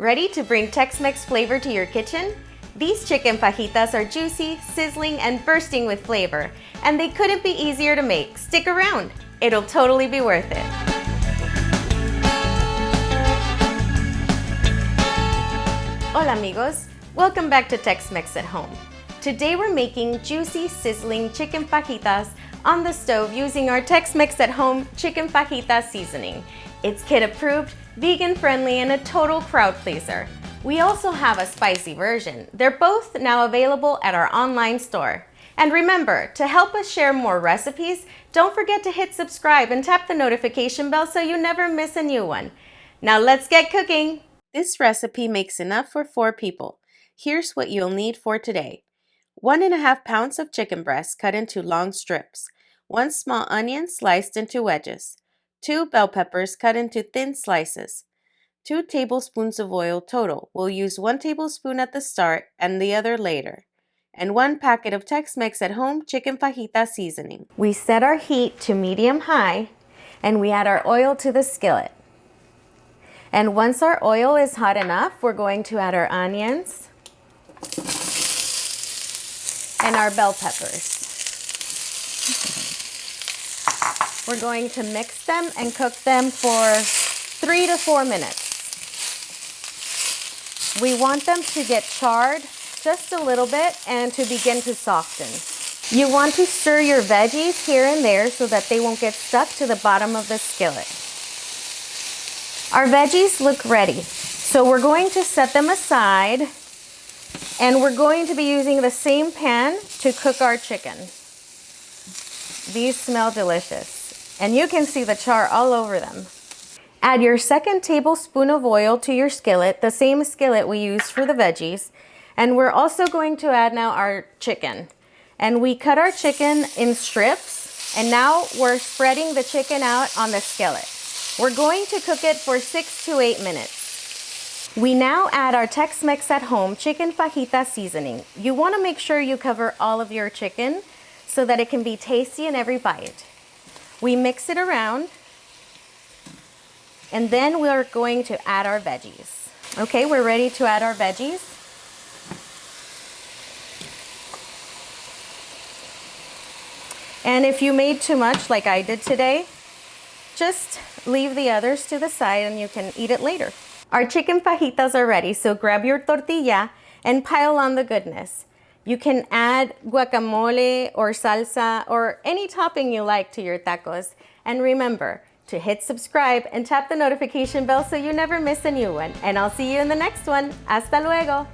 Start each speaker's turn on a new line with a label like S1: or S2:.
S1: Ready to bring Tex-Mex flavor to your kitchen? These chicken fajitas are juicy, sizzling, and bursting with flavor, and they couldn't be easier to make. Stick around, it'll totally be worth it. Hola amigos, welcome back to Tex-Mex at Home. Today we're making juicy, sizzling chicken fajitas on the stove using our Tex-Mex at Home Chicken Fajita Seasoning. It's kid approved, vegan friendly, and a total crowd pleaser. We also have a spicy version. They're both now available at our online store. And remember, to help us share more recipes, don't forget to hit subscribe and tap the notification bell so you never miss a new one. Now let's get cooking! This recipe makes enough for 4 people. Here's what you'll need for today. 1.5 pounds of chicken breast cut into long strips, 1 small onion sliced into wedges, 2 bell peppers cut into thin slices, 2 tablespoons of oil total. We'll use 1 tablespoon at the start and the other later, and 1 packet of Tex-Mex at Home Chicken Fajita Seasoning. We set our heat to medium-high and we add our oil to the skillet. And once our oil is hot enough, we're going to add our onions and our bell peppers. We're going to mix them and cook them for 3 to 4 minutes. We want them to get charred just a little bit and to begin to soften. You want to stir your veggies here and there so that they won't get stuck to the bottom of the skillet. Our veggies look ready, so we're going to set them aside. And we're going to be using the same pan to cook our chicken. These smell delicious, and you can see the char all over them. Add your 2nd tablespoon of oil to your skillet, the same skillet we used for the veggies. And we're also going to add now our chicken. And we cut our chicken in strips, and now we're spreading the chicken out on the skillet. We're going to cook it for 6 to 8 minutes. We now add our Tex-Mex at Home Chicken Fajita Seasoning. You want to make sure you cover all of your chicken so that it can be tasty in every bite. We mix it around, and then we're going to add our veggies. Okay, we're ready to add our veggies. And if you made too much like I did today, just leave the others to the side and you can eat it later. Our chicken fajitas are ready, so grab your tortilla and pile on the goodness. You can add guacamole or salsa or any topping you like to your tacos. And remember to hit subscribe and tap the notification bell so you never miss a new one. And I'll see you in the next one. Hasta luego!